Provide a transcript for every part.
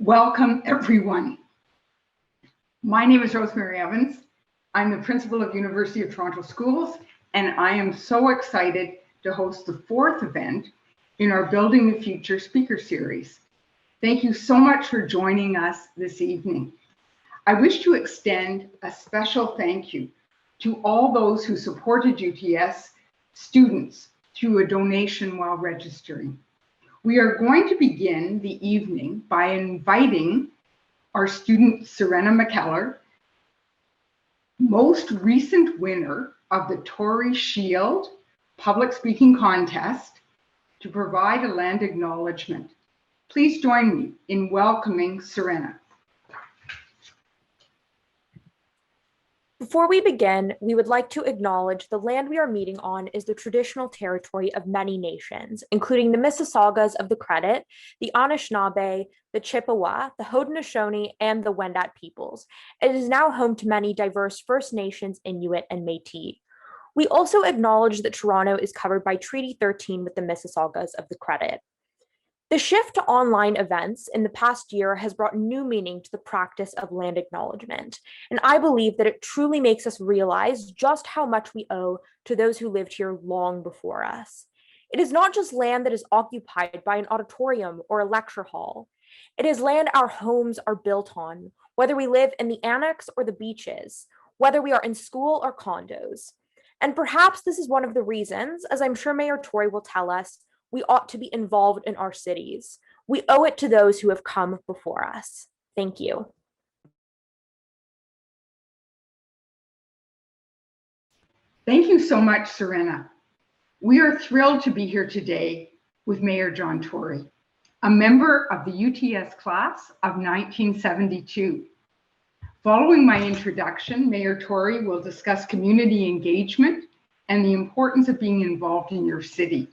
Welcome, everyone. My name is Rosemary Evans. I'm the principal of University of Toronto Schools, and I am so excited to host the fourth event in our Building the Future speaker series. Thank you so much for joining us this evening. I wish to extend a special thank you to all those who supported UTS students through a donation while registering. We are going to begin the evening by inviting our student Sarenna McKellar, most recent winner of the Tory Shield public speaking contest, to provide a land acknowledgement. Please join me in welcoming Sarenna. Before we begin, we would like to acknowledge the land we are meeting on is the traditional territory of many nations, including the Mississaugas of the Credit, the Anishinaabe, the Chippewa, the Haudenosaunee, and the Wendat peoples. It is now home to many diverse First Nations, Inuit, and Métis. We also acknowledge that Toronto is covered by Treaty 13 with the Mississaugas of the Credit. The shift to online events in the past year has brought new meaning to the practice of land acknowledgement, and I believe that it truly makes us realize just how much we owe to those who lived here long before us. It is not just land that is occupied by an auditorium or a lecture hall. It is land our homes are built on, whether we live in the annex or the beaches, whether we are in school or condos. And perhaps this is one of the reasons, as I'm sure Mayor Tory will tell us, we ought to be involved in our cities. We owe it to those who have come before us. Thank you. Thank you so much, Sarenna. We are thrilled to be here today with Mayor John Tory, a member of the UTS class of 1972. Following my introduction, Mayor Tory will discuss community engagement and the importance of being involved in your city.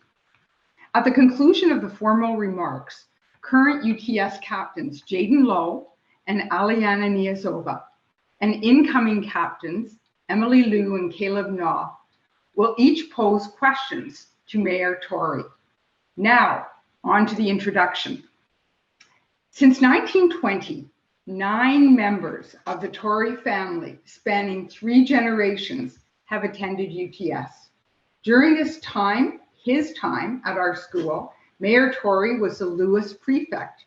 At the conclusion of the formal remarks, current UTS captains Jaden Lo and Aliana Niezova and incoming captains Emily Liu and Caleb Naw will each pose questions to Mayor Tory. Now, on to the introduction. Since 1920, 9 members of the Tory family, spanning 3 generations, have attended UTS. During this time, his time at our school, Mayor Tory was the Lewis prefect,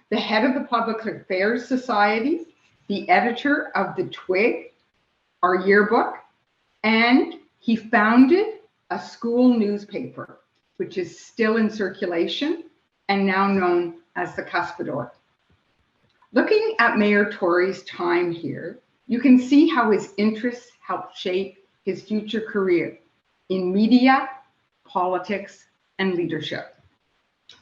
the head of the Public Affairs Society, the editor of the Twig, our yearbook, and he founded a school newspaper, which is still in circulation and now known as the Cuspidor. Looking at Mayor Tory's time here, you can see how his interests helped shape his future career in media, politics, and leadership.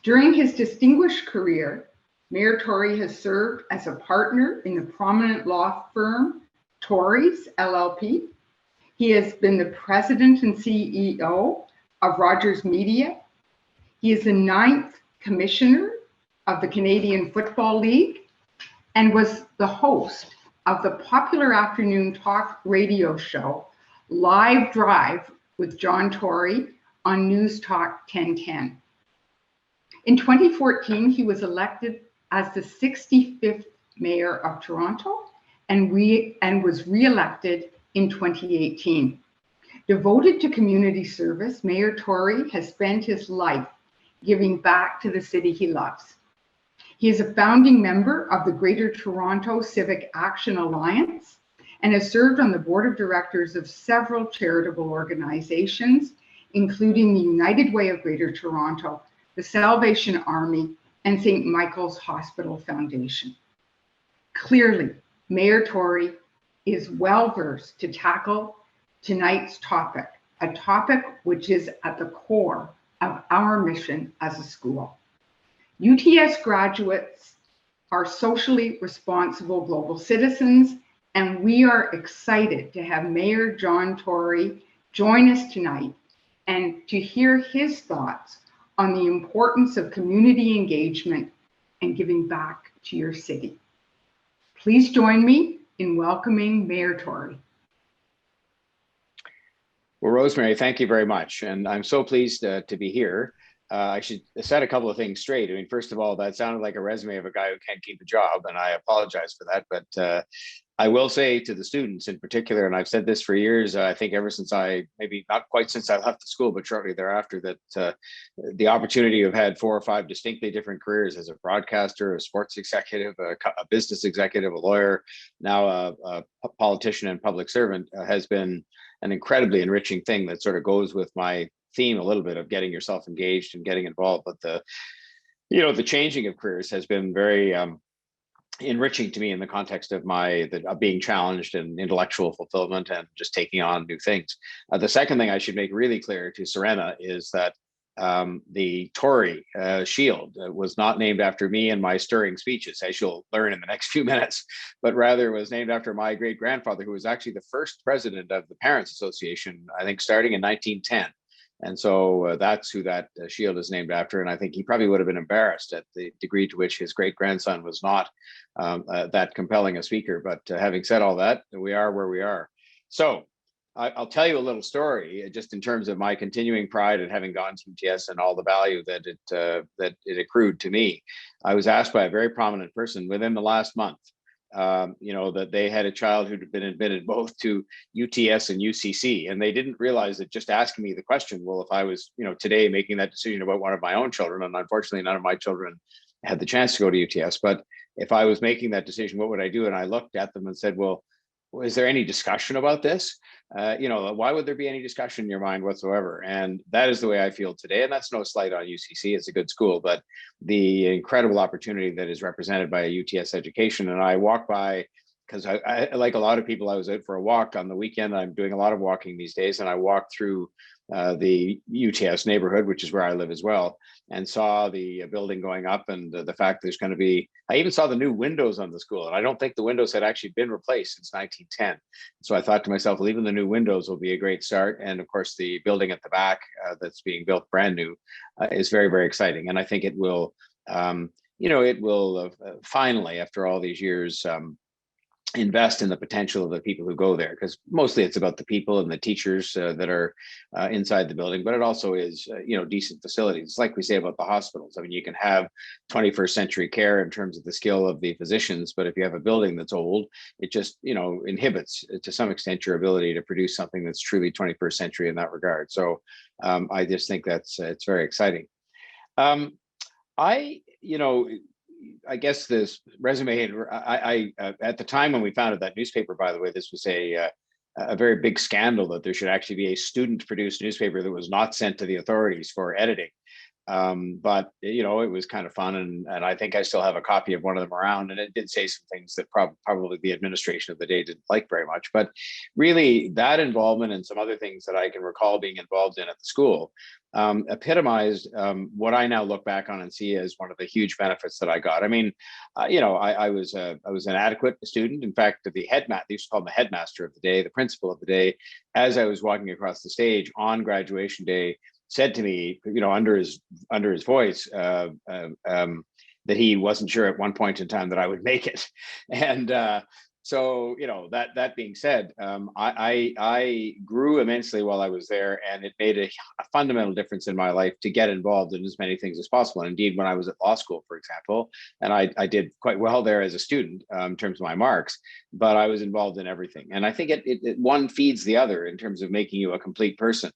During his distinguished career, Mayor Tory has served as a partner in the prominent law firm Tory's LLP. He has been the president and CEO of Rogers Media. He is the 9th commissioner of the Canadian Football League and was the host of the popular afternoon talk radio show Live Drive with John Tory on News Talk 1010. In 2014, he was elected as the 65th mayor of Toronto and was re-elected in 2018. Devoted to community service, Mayor Tory has spent his life giving back to the city he loves. He is a founding member of the Greater Toronto Civic Action Alliance and has served on the board of directors of several charitable organizations, including the United Way of Greater Toronto, the Salvation Army, and St. Michael's Hospital Foundation. Clearly, Mayor Tory is well-versed to tackle tonight's topic, a topic which is at the core of our mission as a school. UTS graduates are socially responsible global citizens, and we are excited to have Mayor John Tory join us tonight and to hear his thoughts on the importance of community engagement and giving back to your city. Please join me in welcoming Mayor Tory. Well, Rosemary, thank you very much. And I'm so pleased to be here. I should set a couple of things straight. I mean, first of all, that sounded like a resume of a guy who can't keep a job, and I apologize for that. But I will say to the students in particular, and I've said this for years, I think ever since maybe not quite since I left the school, but shortly thereafter, that the opportunity to have had 4 or 5 distinctly different careers as a broadcaster, a sports executive, a business executive, a lawyer, now a politician and public servant has been an incredibly enriching thing that sort of goes with my theme a little bit of getting yourself engaged and getting involved. But the changing of careers has been very enriching to me in the context of being challenged and intellectual fulfillment and just taking on new things. The second thing I should make really clear to Sarenna is that the Tory shield was not named after me and my stirring speeches, as you'll learn in the next few minutes, but rather was named after my great grandfather, who was actually the first president of the Parents Association, I think starting in 1910. And so that's who that shield is named after. And I think he probably would have been embarrassed at the degree to which his great grandson was not that compelling a speaker. But having said all that, we are where we are. So I'll tell you a little story just in terms of my continuing pride at having gone to UTS and all the value that it accrued to me. I was asked by a very prominent person within the last month, that they had a child who'd been admitted both to UTS and UCC, and they didn't realize that just asking me the question, well, if I was, today making that decision about one of my own children, and unfortunately none of my children had the chance to go to UTS, but if I was making that decision, what would I do? And I looked at them and said, well, is there any discussion about this? Why would there be any discussion in your mind whatsoever? And that is the way I feel today. And that's no slight on UCC. It's a good school, but the incredible opportunity that is represented by a UTS education. And I walk by, because I like a lot of people, I was out for a walk on the weekend. I'm doing a lot of walking these days. And I walked through the UTS neighborhood, which is where I live as well, and saw the building going up, and the fact there's going to be, I even saw the new windows on the school, and I don't think the windows had actually been replaced since 1910. So I thought to myself, well, even the new windows will be a great start. And of course, the building at the back that's being built brand new is very, very exciting. And I think it will, finally, after all these years, invest in the potential of the people who go there, because mostly it's about the people and the teachers that are inside the building, but it also is decent facilities. Like we say about the hospitals, I mean, you can have 21st century care in terms of the skill of the physicians, but if you have a building that's old, it just inhibits to some extent your ability to produce something that's truly 21st century in that regard. So I just think that's it's very exciting. I guess this resume, I at the time when we founded that newspaper, by the way, this was a very big scandal that there should actually be a student-produced newspaper that was not sent to the authorities for editing. But it was kind of fun, and I think I still have a copy of one of them around, and it did say some things that probably the administration of the day didn't like very much. But really, that involvement and some other things that I can recall being involved in at the school epitomized what I now look back on and see as one of the huge benefits that I got. I mean, I was an adequate student. In fact, they used to call him the headmaster of the day, the principal of the day, as I was walking across the stage on graduation day, said to me, under his voice, that he wasn't sure at one point in time that I would make it. And so, that being said, I grew immensely while I was there, and it made a fundamental difference in my life to get involved in as many things as possible. And indeed, when I was at law school, for example, and I did quite well there as a student in terms of my marks, but I was involved in everything. And I think it one feeds the other in terms of making you a complete person.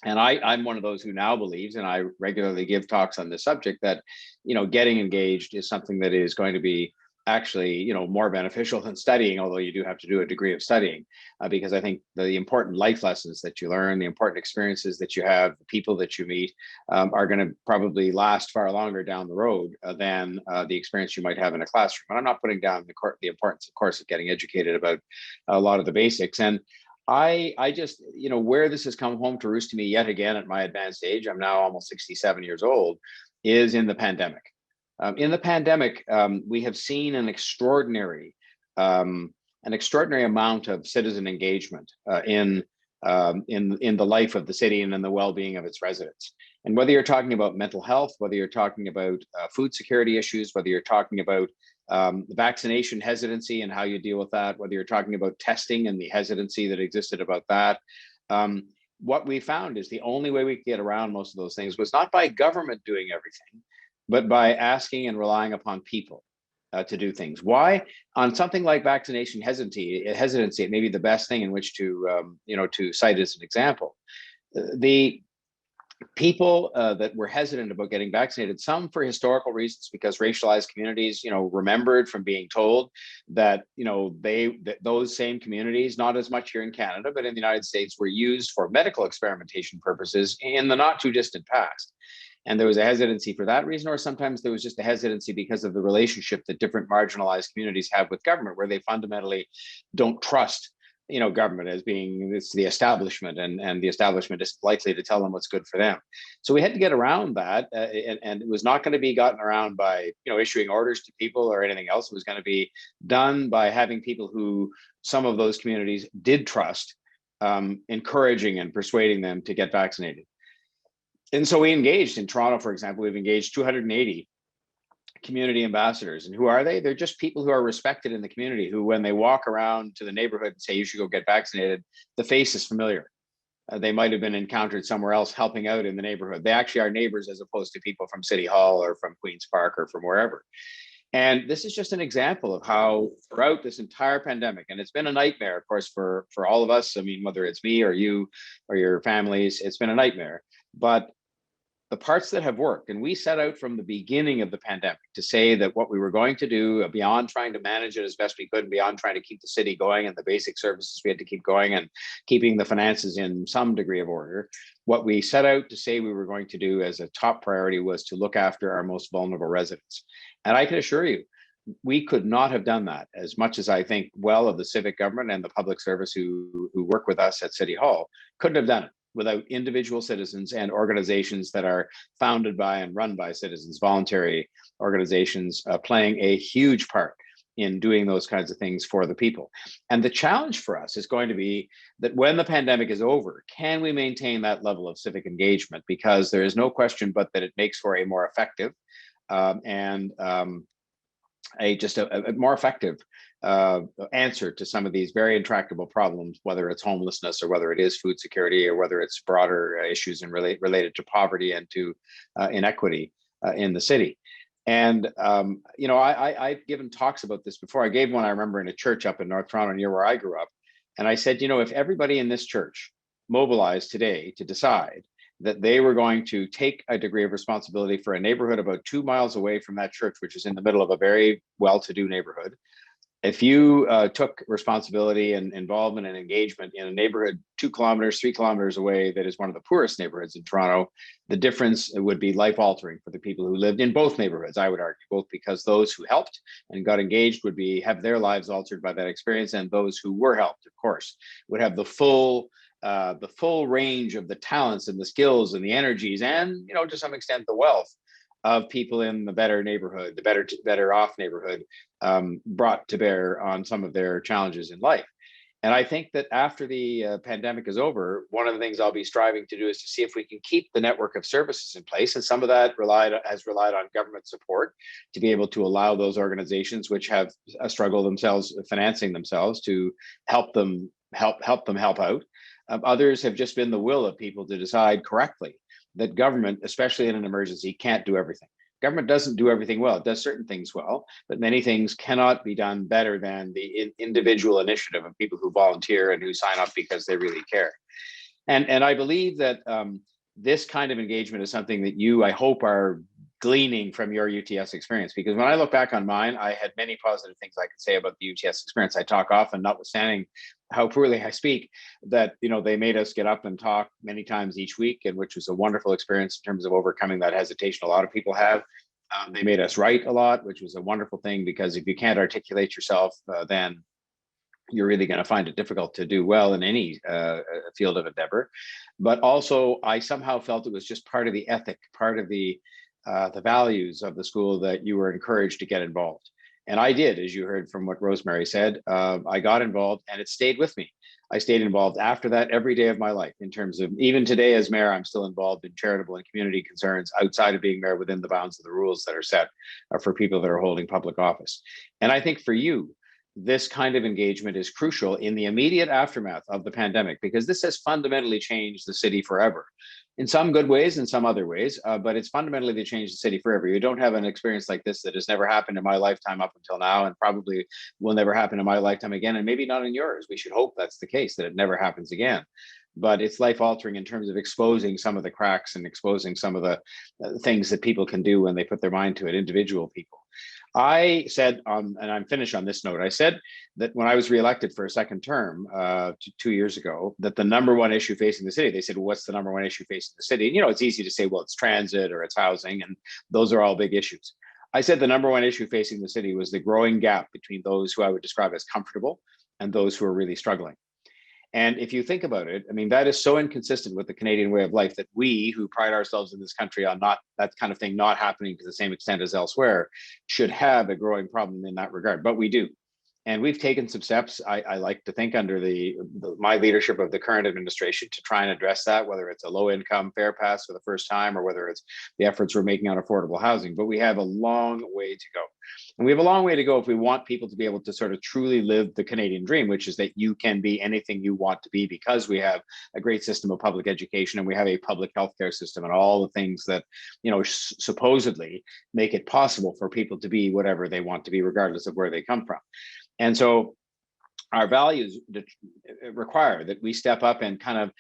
And I'm one of those who now believes, and I regularly give talks on this subject, that, getting engaged is something that is going to be actually, more beneficial than studying, although you do have to do a degree of studying, because I think the important life lessons that you learn, the important experiences that you have, the people that you meet are going to probably last far longer down the road than the experience you might have in a classroom. And I'm not putting down the importance, of course, of getting educated about a lot of the basics. And I just, where this has come home to roost to me yet again at my advanced age, I'm now almost 67 years old, is in the pandemic. In the pandemic, we have seen an extraordinary amount of citizen engagement in the life of the city and in the well-being of its residents. And whether you're talking about mental health, whether you're talking about food security issues, whether you're talking about the vaccination hesitancy and how you deal with that, whether you're talking about testing and the hesitancy that existed about that, what we found is the only way we could get around most of those things was not by government doing everything, but by asking and relying upon people to do things. Why? On something like vaccination hesitancy, it may be the best thing in which to, to cite as an example. The people that were hesitant about getting vaccinated, some for historical reasons, because racialized communities, remembered from being told that, that those same communities, not as much here in Canada, but in the United States, were used for medical experimentation purposes in the not too distant past. And there was a hesitancy for that reason, or sometimes there was just a hesitancy because of the relationship that different marginalized communities have with government, where they fundamentally don't trust government as being the establishment, and the establishment is likely to tell them what's good for them. So we had to get around that, and it was not going to be gotten around by issuing orders to people or anything else. It was going to be done by having people who some of those communities did trust, encouraging and persuading them to get vaccinated. And so we engaged in Toronto, for example. We've engaged 280 community ambassadors. And who are they? They're just people who are respected in the community, who, when they walk around to the neighborhood and say, you should go get vaccinated, the face is familiar. They might have been encountered somewhere else helping out in the neighborhood. They actually are neighbors, as opposed to people from City Hall or from Queen's Park or from wherever. And this is just an example of how throughout this entire pandemic, and it's been a nightmare, of course, for all of us. I mean, whether it's me or you or your families, it's been a nightmare. But the parts that have worked, and we set out from the beginning of the pandemic to say that what we were going to do, beyond trying to manage it as best we could, and beyond trying to keep the city going and the basic services we had to keep going and keeping the finances in some degree of order, what we set out to say we were going to do as a top priority was to look after our most vulnerable residents. And I can assure you, we could not have done that, as much as I think well of the civic government and the public service who work with us at City Hall, couldn't have done it without individual citizens and organizations that are founded by and run by citizens, voluntary organizations, playing a huge part in doing those kinds of things for the people. And the challenge for us is going to be that when the pandemic is over, can we maintain that level of civic engagement? Because there is no question but that it makes for a more effective a more effective answer to some of these very intractable problems, whether it's homelessness or whether it is food security or whether it's broader issues related to poverty and to inequity in the city. And I've given talks about this before. I gave one, I remember, in a church up in North Toronto near where I grew up. And I said, if everybody in this church mobilized today to decide that they were going to take a degree of responsibility for a neighborhood about 2 miles away from that church, which is in the middle of a very well-to-do neighborhood. If you took responsibility and involvement and engagement in a neighborhood 2 kilometers, 3 kilometers away that is one of the poorest neighborhoods in Toronto, the difference would be life-altering for the people who lived in both neighborhoods, I would argue, both because those who helped and got engaged would have their lives altered by that experience, and those who were helped, of course, would have the full range of the talents and the skills and the energies and, to some extent, the wealth of people in the better neighborhood, the better off neighborhood, brought to bear on some of their challenges in life. And I think that after the pandemic is over, one of the things I'll be striving to do is to see if we can keep the network of services in place. And some of that has relied on government support to be able to allow those organizations which have a struggle themselves financing themselves to help them help out. Others have just been the will of people to decide correctly that government, especially in an emergency, can't do everything. Government doesn't do everything well. It does certain things well, but many things cannot be done better than the individual initiative of people who volunteer and who sign up because they really care. And I believe that this kind of engagement is something that you, I hope, are gleaning from your UTS experience. Because when I look back on mine, I had many positive things I could say about the UTS experience. I talk often, notwithstanding how poorly I speak, that they made us get up and talk many times each week, and which was a wonderful experience in terms of overcoming that hesitation a lot of people have. They made us write a lot, which was a wonderful thing, because if you can't articulate yourself, then you're really going to find it difficult to do well in any field of endeavor. But also, I somehow felt it was just part of the ethic, part of the values of the school, that you were encouraged to get involved. And I did, as you heard from what Rosemary said. I got involved, and it stayed with me. I stayed involved after that every day of my life. In terms of, even today as mayor, I'm still involved in charitable and community concerns outside of being mayor, within the bounds of the rules that are set for people that are holding public office. And I think for you, this kind of engagement is crucial in the immediate aftermath of the pandemic, because this has fundamentally changed the city forever. In some good ways, in some other ways, but it's fundamentally changed the city forever. You don't have an experience like this that has never happened in my lifetime up until now, and probably will never happen in my lifetime again, and maybe not in yours. We should hope that's the case, that it never happens again. But it's life altering in terms of exposing some of the cracks and exposing some of the things that people can do when they put their mind to it, individual people. I said, and I'm finished on this note, I said that when I was reelected for a second term 2 years ago, that the number one issue facing the city, they said, well, what's the number one issue facing the city? And, you know, it's easy to say, well, it's transit or it's housing, and those are all big issues. I said the number one issue facing the city was the growing gap between those who I would describe as comfortable and those who are really struggling. And if you think about it, I mean, that is so inconsistent with the Canadian way of life that we, who pride ourselves in this country on not that kind of thing not happening to the same extent as elsewhere, should have a growing problem in that regard. But we do. And we've taken some steps, I like to think, under my leadership of the current administration to try and address that, whether it's a low income fare pass for the first time or whether it's the efforts we're making on affordable housing. But we have a long way to go. And we have a long way to go if we want people to be able to sort of truly live the Canadian dream, which is that you can be anything you want to be, because we have a great system of public education and we have a public healthcare system and all the things that, you know, supposedly make it possible for people to be whatever they want to be, regardless of where they come from. And so our values require that we step up and kind of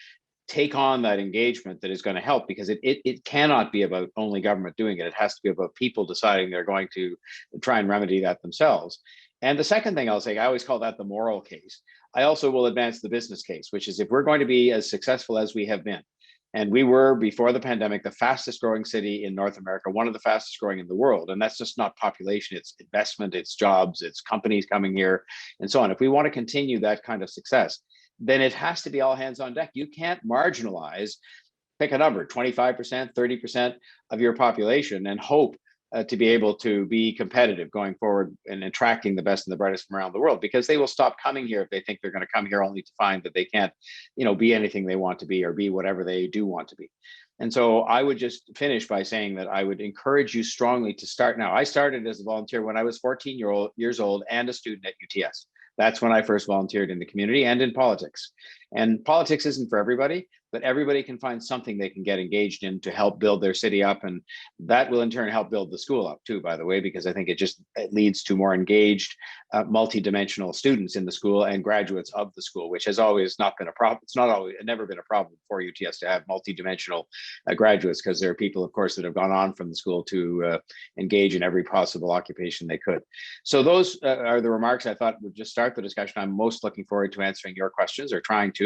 take on that engagement that is going to help, because it cannot be about only government doing it. It has to be about people deciding they're going to try and remedy that themselves. And the second thing I'll say, I always call that the moral case. I also will advance the business case, which is if we're going to be as successful as we have been, and we were, before the pandemic, the fastest growing city in North America, one of the fastest growing in the world. And that's just not population, it's investment, it's jobs, it's companies coming here, and so on. If we want to continue that kind of success, then it has to be all hands on deck. You can't marginalize, pick a number, 25%, 30% of your population and hope to be able to be competitive going forward and attracting the best and the brightest from around the world, because they will stop coming here if they think they're going to come here only to find that they can't, you know, be anything they want to be or be whatever they do want to be. And so I would just finish by saying that I would encourage you strongly to start now. I started as a volunteer when I was 14 years old and a student at UTS. That's when I first volunteered in the community and in politics. And politics isn't for everybody, but everybody can find something they can get engaged in to help build their city up. And that will in turn help build the school up too, by the way, because I think it leads to more engaged, multi-dimensional students in the school and graduates of the school, which has always not been a problem. It's never been a problem for UTS to have multi-dimensional graduates, because there are people, of course, that have gone on from the school to engage in every possible occupation they could. So those are the remarks I thought would just start the discussion. I'm most looking forward to answering your questions, or trying to.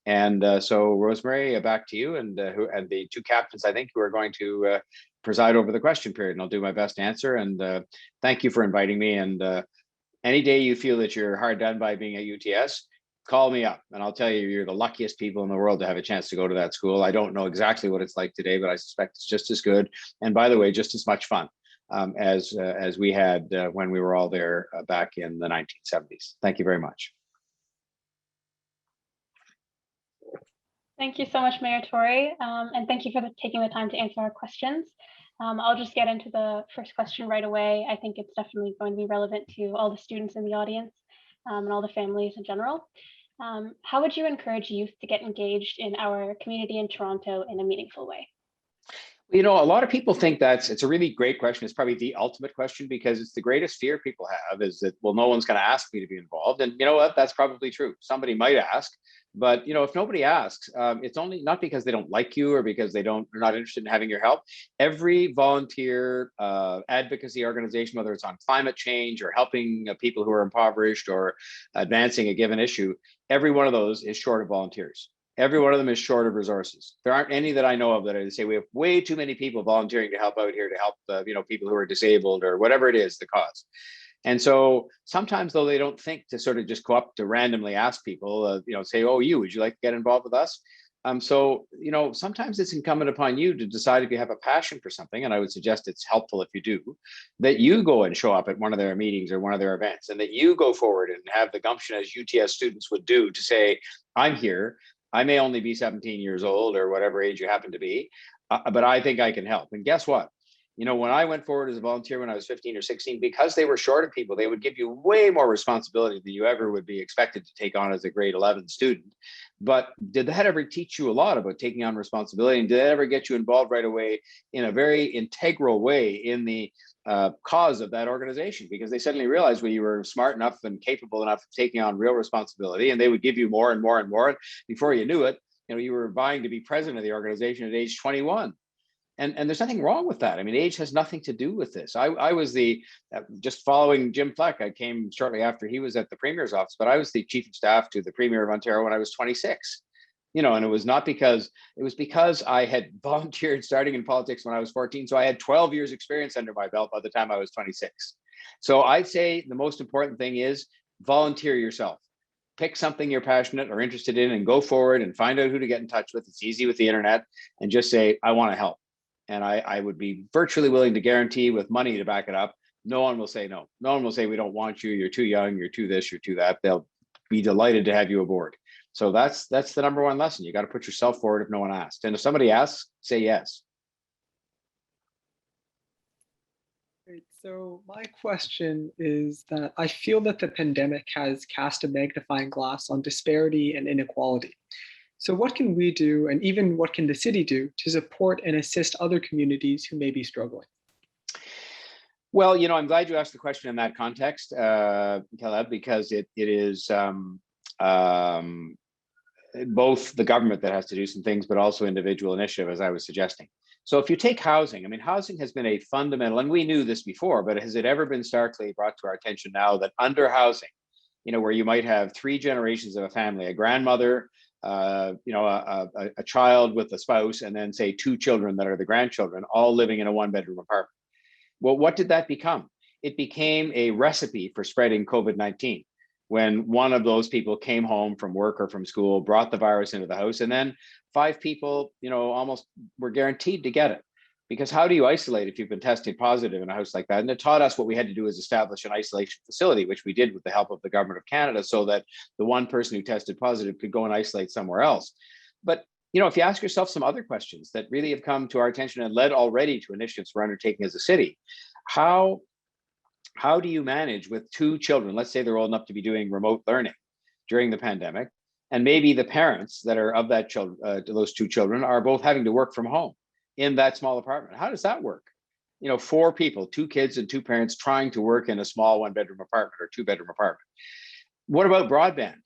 And so Rosemary, back to you, and the two captains, I think, who are going to preside over the question period. And I'll do my best to answer. And thank you for inviting me. And any day you feel that you're hard done by being at UTS, call me up and I'll tell you, you're the luckiest people in the world to have a chance to go to that school. I don't know exactly what it's like today, but I suspect it's just as good. And by the way, just as much fun as we had when we were all there back in the 1970s. Thank you very much. Thank you so much, Mayor Tory, and thank you for taking the time to answer our questions. I'll just get into the first question right away. I think it's definitely going to be relevant to all the students in the audience and all the families in general. How would you encourage youth to get engaged in our community in Toronto in a meaningful way? You know, a lot of people think it's a really great question. It's probably the ultimate question, because it's the greatest fear people have, is that, well, no one's going to ask me to be involved. And you know what? That's probably true. Somebody might ask, but you know, if nobody asks, it's only not because they don't like you or because they're not interested in having your help. Every volunteer advocacy organization, whether it's on climate change or helping people who are impoverished or advancing a given issue, every one of those is short of volunteers. Every one of them is short of resources. There aren't any that I know of that I say we have way too many people volunteering to help out here, to help people who are disabled or whatever it is, the cause. And so sometimes, though, they don't think to sort of just go up to randomly ask people, say, oh, would you like to get involved with us? So, sometimes it's incumbent upon you to decide if you have a passion for something. And I would suggest it's helpful, if you do, that you go and show up at one of their meetings or one of their events, and that you go forward and have the gumption, as UTS students would do, to say, I'm here. I may only be 17 years old or whatever age you happen to be, but I think I can help. And guess what? You know, when I went forward as a volunteer when I was 15 or 16, because they were short of people, they would give you way more responsibility than you ever would be expected to take on as a grade 11 student. But did that ever teach you a lot about taking on responsibility? And did that ever get you involved right away in a very integral way in the cause of that organization? Because they suddenly realized, well, you were smart enough and capable enough of taking on real responsibility, and they would give you more and more and more. And before you knew it, you know, you were vying to be president of the organization at age 21. And there's nothing wrong with that. I mean, age has nothing to do with this. I was just following Jim Fleck. I came shortly after he was at the Premier's office, but I was the chief of staff to the Premier of Ontario when I was 26. You know, and it was because I had volunteered starting in politics when I was 14. So I had 12 years experience under my belt by the time I was 26. So I'd say the most important thing is volunteer yourself. Pick something you're passionate or interested in and go forward and find out who to get in touch with. It's easy with the internet, and just say, I want to help. And I would be virtually willing to guarantee with money to back it up, no one will say no. No one will say, we don't want you, you're too young, you're too this, you're too that. They'll be delighted to have you aboard. So that's the number one lesson. You got to put yourself forward if no one asks. And if somebody asks, say yes. Great. So my question is that I feel that the pandemic has cast a magnifying glass on disparity and inequality. So what can we do, and even what can the city do to support and assist other communities who may be struggling? Well, you know, I'm glad you asked the question in that context, Caleb, because it is both the government that has to do some things, but also individual initiative, as I was suggesting. So if you take housing, I mean, housing has been a fundamental, and we knew this before, but has it ever been starkly brought to our attention now that under housing, you know, where you might have 3 generations of a family, a grandmother, you know, a child with a spouse, and then say 2 children that are the grandchildren, all living in a 1-bedroom apartment. Well, what did that become? It became a recipe for spreading COVID-19. When one of those people came home from work or from school, brought the virus into the house, and then 5 people, you know, almost were guaranteed to get it. Because how do you isolate if you've been tested positive in a house like that? And it taught us what we had to do is establish an isolation facility, which we did with the help of the government of Canada, so that the one person who tested positive could go and isolate somewhere else. But, you know, if you ask yourself some other questions that really have come to our attention and led already to initiatives we're undertaking as a city, how do you manage with 2 children, let's say they're old enough to be doing remote learning during the pandemic, and maybe the parents that are of that those 2 children are both having to work from home in that small apartment? How does that work? You know, 4 people, 2 kids and 2 parents trying to work in a small 1-bedroom apartment or 2-bedroom apartment. What about broadband?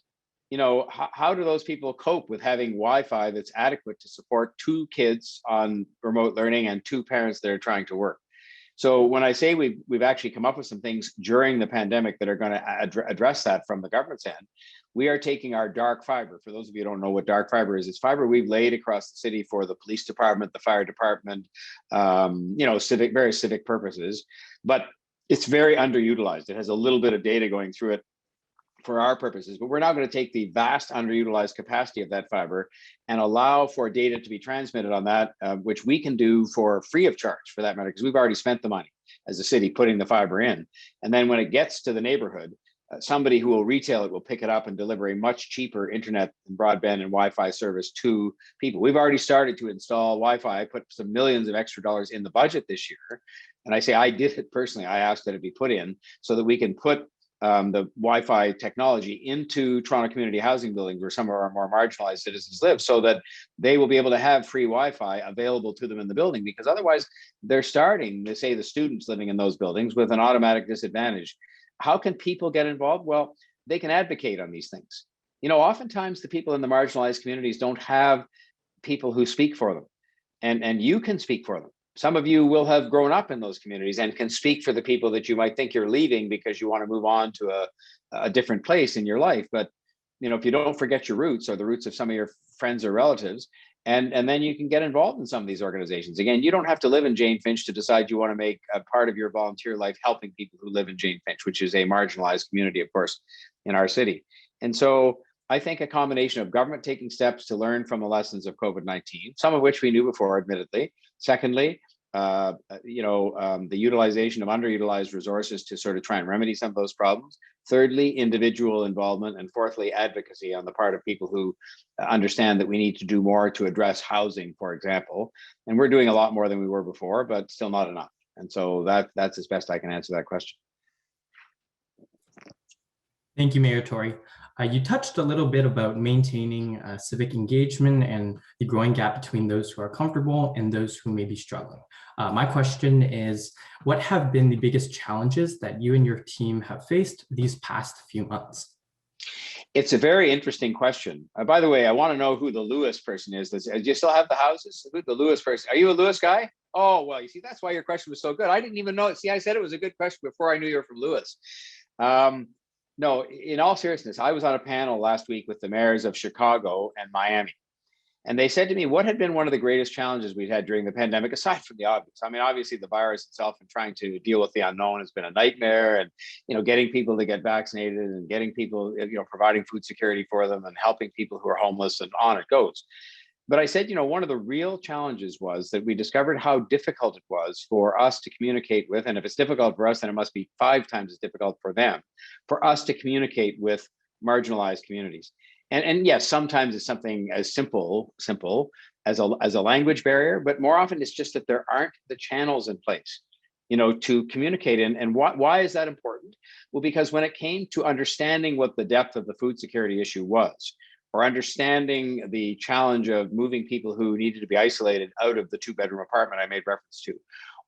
You know, how do those people cope with having Wi-Fi that's adequate to support 2 kids on remote learning and 2 parents that are trying to work? So when I say we've actually come up with some things during the pandemic that are going to address that from the government's end, we are taking our dark fiber. For those of you who don't know what dark fiber is, it's fiber we've laid across the city for the police department, the fire department, you know, various civic purposes, but it's very underutilized. It has a little bit of data going through it for our purposes, but we're now going to take the vast underutilized capacity of that fiber and allow for data to be transmitted on that, which we can do for free of charge, for that matter, because we've already spent the money as a city putting the fiber in. And then when it gets to the neighborhood, somebody who will retail it will pick it up and deliver a much cheaper internet and broadband and Wi-Fi service to people. We've already started to install Wi-Fi. I put some millions of extra dollars in the budget this year. And I say I did it personally. I asked that it be put in so that we can put the Wi-Fi technology into Toronto community housing buildings where some of our more marginalized citizens live, so that they will be able to have free Wi-Fi available to them in the building, because otherwise they're starting, they say, the students living in those buildings with an automatic disadvantage. How can people get involved? Well, they can advocate on these things. You know, oftentimes the people in the marginalized communities don't have people who speak for them, and you can speak for them. Some of you will have grown up in those communities and can speak for the people that you might think you're leaving because you want to move on to a different place in your life. But, you know, if you don't forget your roots or the roots of some of your friends or relatives, and then you can get involved in some of these organizations. Again, you don't have to live in Jane Finch to decide you want to make a part of your volunteer life helping people who live in Jane Finch, which is a marginalized community, of course, in our city. And so I think a combination of government taking steps to learn from the lessons of COVID-19, some of which we knew before, admittedly. Secondly, the utilization of underutilized resources to sort of try and remedy some of those problems. Thirdly, individual involvement. And fourthly, advocacy on the part of people who understand that we need to do more to address housing, for example. And we're doing a lot more than we were before, but still not enough. And so that's as best I can answer that question. Thank you, Mayor Tory. You touched a little bit about maintaining civic engagement and the growing gap between those who are comfortable and those who may be struggling. My question is, what have been the biggest challenges that you and your team have faced these past few months? It's a very interesting question. By the way, I want to know who the Lewis person is. Do you still have the houses? Who the Lewis person? Are you a Lewis guy? Oh, well, you see, that's why your question was so good. I didn't even know it. See, I said it was a good question before I knew you were from Lewis. No, in all seriousness, I was on a panel last week with the mayors of Chicago and Miami. And they said to me, what had been one of the greatest challenges we'd had during the pandemic, aside from the obvious? I mean, obviously the virus itself and trying to deal with the unknown has been a nightmare, and, you know, getting people to get vaccinated and getting people, you know, providing food security for them and helping people who are homeless, and on it goes. But I said, you know, one of the real challenges was that we discovered how difficult it was for us to communicate with, and if it's difficult for us, then it must be 5 times as difficult for them, for us to communicate with marginalized communities. And yes, sometimes it's something as simple as a language barrier, but more often it's just that there aren't the channels in place, you know, to communicate. And why is that important? Well, because when it came to understanding what the depth of the food security issue was, or understanding the challenge of moving people who needed to be isolated out of the 2-bedroom apartment I made reference to,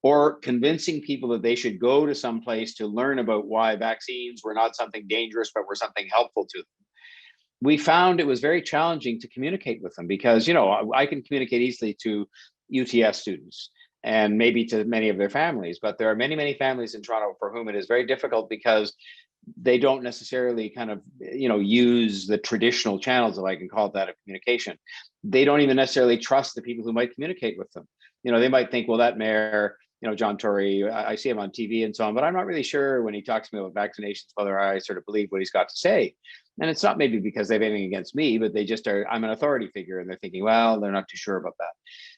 or convincing people that they should go to some place to learn about why vaccines were not something dangerous, but were something helpful to them, we found it was very challenging to communicate with them, because, you know, I can communicate easily to UTS students and maybe to many of their families, but there are many, many families in Toronto for whom it is very difficult because they don't necessarily kind of, you know, use the traditional channels, if I can call it that, of communication. They don't even necessarily trust the people who might communicate with them. You know, they might think, well, that mayor, you know, John Tory, I see him on TV and so on, but I'm not really sure when he talks to me about vaccinations, whether I sort of believe what he's got to say. And it's not maybe because they have anything against me, but they just are, I'm an authority figure, and they're thinking, well, they're not too sure about that.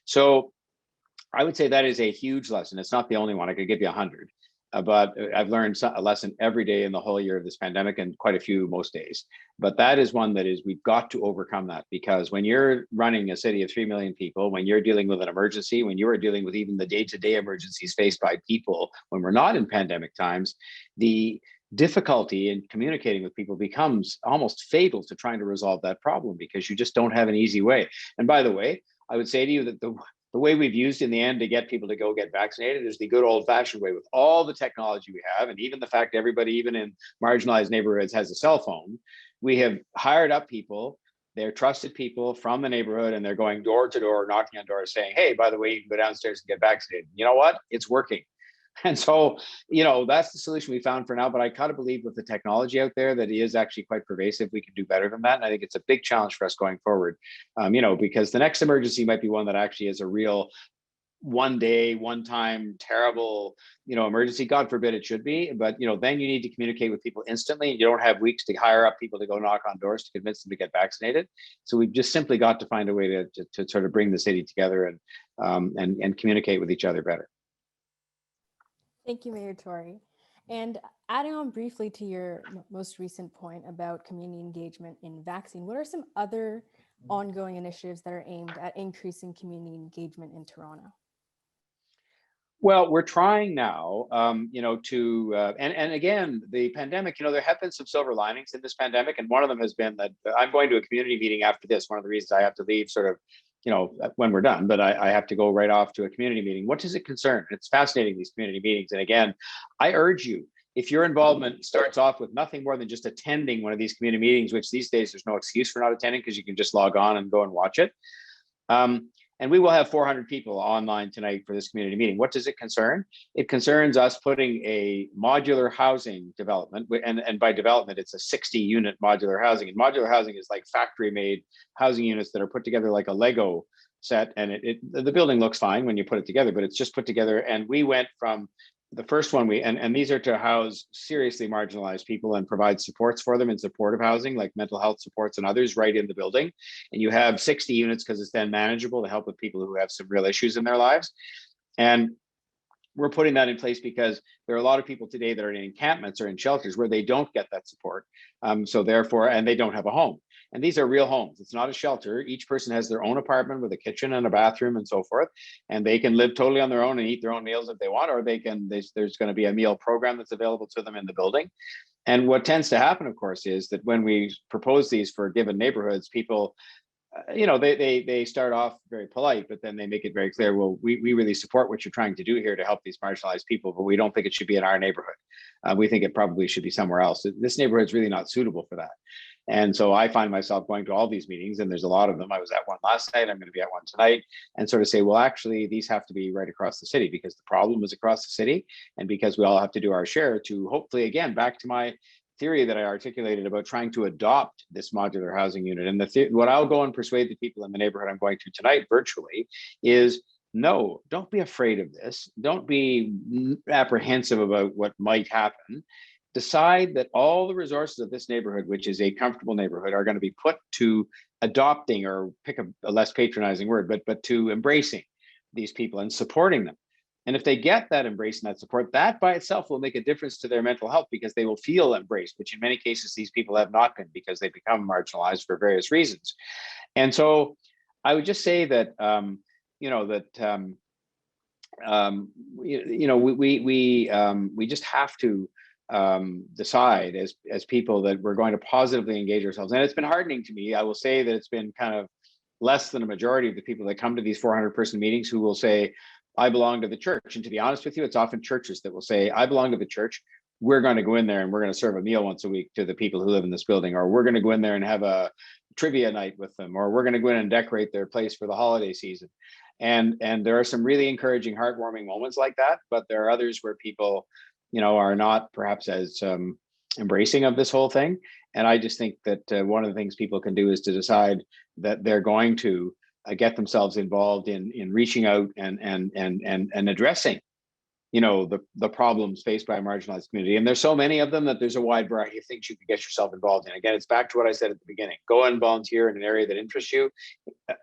So I would say that is a huge lesson. It's not the only one. I could give you 100. But I've learned a lesson every day in the whole year of this pandemic, and quite a few most days. But that is one that is, we've got to overcome that, because when you're running a city of 3 million people, when you're dealing with an emergency, when you are dealing with even the day-to-day emergencies faced by people when we're not in pandemic times, the difficulty in communicating with people becomes almost fatal to trying to resolve that problem, because you just don't have an easy way. And by the way, I would say to you that the way we've used in the end to get people to go get vaccinated is the good old fashioned way, with all the technology we have, and even the fact everybody, even in marginalized neighborhoods, has a cell phone. We have hired up people, they're trusted people from the neighborhood, and they're going door to door, knocking on doors saying, hey, by the way, you can go downstairs and get vaccinated. You know what? It's working. And so, you know, that's the solution we found for now. But I kind of believe with the technology out there that it is actually quite pervasive. We can do better than that. And I think it's a big challenge for us going forward, you know, because the next emergency might be one that actually is a real one day, one time, terrible, you know, emergency. God forbid it should be. But, you know, then you need to communicate with people instantly. You don't have weeks to hire up people to go knock on doors to convince them to get vaccinated. So we've just simply got to find a way to sort of bring the city together and communicate with each other better. Thank you, Mayor Tory. And adding on briefly to your most recent point about community engagement in vaccine, what are some other ongoing initiatives that are aimed at increasing community engagement in Toronto? Well, we're trying now, you know, and again, the pandemic, you know, there have been some silver linings in this pandemic. And one of them has been that I'm going to a community meeting after this. One of the reasons I have to leave sort of, you know, when we're done, but I have to go right off to a community meeting. What does it concern? It's fascinating, these community meetings. And again, I urge you, if your involvement starts off with nothing more than just attending one of these community meetings, which these days there's no excuse for not attending because you can just log on and go and watch it. And we will have 400 people online tonight for this community meeting. What does it concern? It concerns us putting a modular housing development, and by development, it's a 60-unit modular housing. And modular housing is like factory-made housing units that are put together like a Lego set. And the building looks fine when you put it together, but it's just put together. And we went from the first one, and these are to house seriously marginalized people and provide supports for them in supportive housing, like mental health supports and others, right in the building. And you have 60 units because it's then manageable to help with people who have some real issues in their lives. And we're putting that in place because there are a lot of people today that are in encampments or in shelters where they don't get that support. So therefore, and they don't have a home. And these are real homes. It's not a shelter. Each person has their own apartment with a kitchen and a bathroom and so forth. And they can live totally on their own and eat their own meals if they want, or there's going to be a meal program that's available to them in the building. And what tends to happen, of course, is that when we propose these for given neighborhoods, people, they start off very polite, but then they make it very clear, well, we really support what you're trying to do here to help these marginalized people, but we don't think it should be in our neighborhood. We think it probably should be somewhere else. This neighborhood's really not suitable for that. And so I find myself going to all these meetings, and there's a lot of them. I was at one last night, I'm going to be at one tonight, and sort of say, well, actually, these have to be right across the city because the problem is across the city, and because we all have to do our share to hopefully, again, back to my theory that I articulated about trying to adopt this modular housing unit. And what I'll go and persuade the people in the neighborhood I'm going to tonight virtually is, no, don't be afraid of this. Don't be apprehensive about what might happen. Decide that all the resources of this neighborhood, which is a comfortable neighborhood, are going to be put to adopting, or pick a less patronizing word, but to embracing these people and supporting them. And if they get that embrace and that support, that by itself will make a difference to their mental health, because they will feel embraced, which in many cases these people have not been, because they become marginalized for various reasons. And so I would just say that, we just have to decide as people that we're going to positively engage ourselves. And it's been hardening to me. I will say that it's been kind of less than a majority of the people that come to these 400-person meetings who will say, I belong to the church. And to be honest with you, it's often churches that will say, I belong to the church. We're going to go in there and we're going to serve a meal once a week to the people who live in this building, or we're going to go in there and have a trivia night with them, or we're going to go in and decorate their place for the holiday season. And there are some really encouraging, heartwarming moments like that, but there are others where people, are not perhaps as embracing of this whole thing. And I just think that one of the things people can do is to decide that they're going to get themselves involved in reaching out and addressing, the problems faced by a marginalized community. And there's so many of them that there's a wide variety of things you can get yourself involved in. Again, it's back to what I said at the beginning. Go and volunteer in an area that interests you,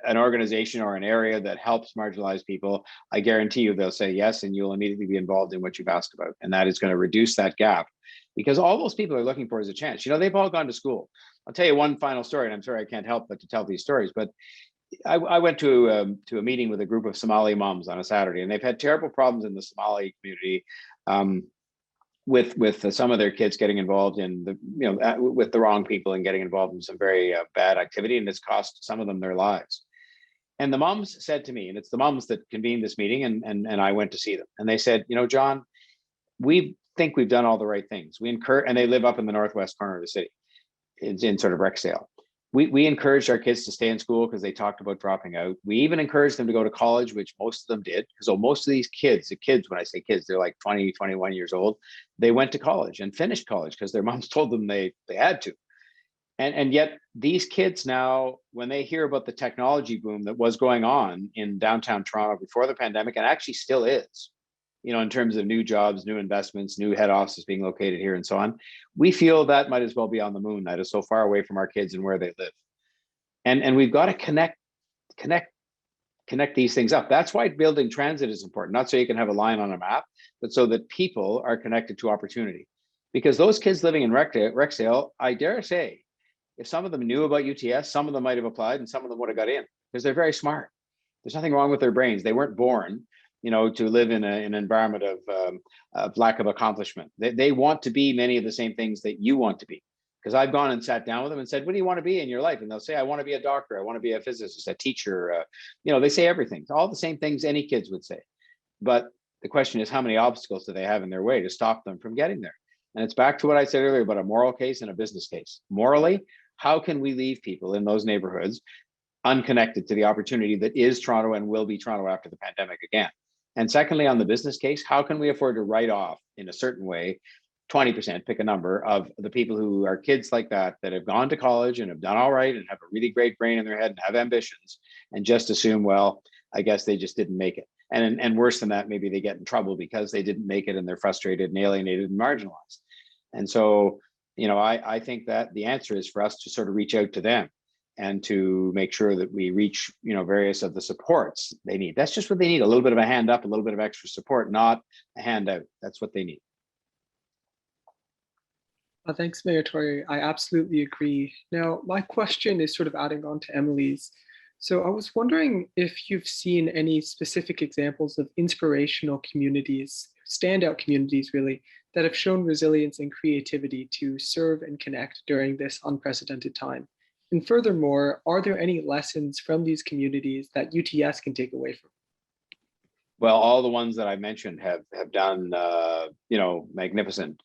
an organization or an area that helps marginalized people. I guarantee you they'll say yes, and you'll immediately be involved in what you've asked about. And that is going to reduce that gap, because all those people are looking for is a chance. They've all gone to school. I'll tell you one final story, and I'm sorry I can't help but to tell these stories, but I went to a meeting with a group of Somali moms on a Saturday, and they've had terrible problems in the Somali community with some of their kids getting involved in with the wrong people and getting involved in some very bad activity, and it's cost some of them their lives. And the moms said to me, and it's the moms that convened this meeting, and I went to see them, and they said, John, we think we've done all the right things. And they live up in the northwest corner of the city, in sort of Rexdale. We encouraged our kids to stay in school because they talked about dropping out. We even encouraged them to go to college, which most of them did. So most of these kids, when I say kids, they're like 20, 21 years old. They went to college and finished college because their moms told them they had to. And yet these kids now, when they hear about the technology boom that was going on in downtown Toronto before the pandemic, and actually still is, in terms of new jobs, new investments, new head offices being located here and so on, we feel that might as well be on the moon. That is so far away from our kids and where they live. And we've got to connect these things up. That's why building transit is important, not so you can have a line on a map, but so that people are connected to opportunity. Because those kids living in Rexdale, I dare say, if some of them knew about UTS, some of them might have applied and some of them would have got in, because they're very smart. There's nothing wrong with their brains. They weren't born to live in an environment of lack of accomplishment. They want to be many of the same things that you want to be. Because I've gone and sat down with them and said, what do you want to be in your life? And they'll say, I want to be a doctor. I want to be a physicist, a teacher. They say everything, all the same things any kids would say. But the question is, how many obstacles do they have in their way to stop them from getting there? And it's back to what I said earlier about a moral case and a business case. Morally, how can we leave people in those neighborhoods unconnected to the opportunity that is Toronto and will be Toronto after the pandemic again? And secondly, on the business case, how can we afford to write off in a certain way 20%, pick a number, of the people who are kids like that have gone to college and have done all right and have a really great brain in their head and have ambitions, and just assume, well, I guess they just didn't make it. And worse than that, maybe they get in trouble because they didn't make it and they're frustrated and alienated and marginalized. And so, I think that the answer is for us to sort of reach out to them and to make sure that we reach, various of the supports they need. That's just what they need, a little bit of a hand up, a little bit of extra support, not a handout. That's what they need. Thanks, Mayor Tory. I absolutely agree. Now, my question is sort of adding on to Emily's. So I was wondering if you've seen any specific examples of inspirational communities, standout communities really, that have shown resilience and creativity to serve and connect during this unprecedented time. And furthermore, are there any lessons from these communities that UTS can take away from? Well, all the ones that I mentioned have done, magnificent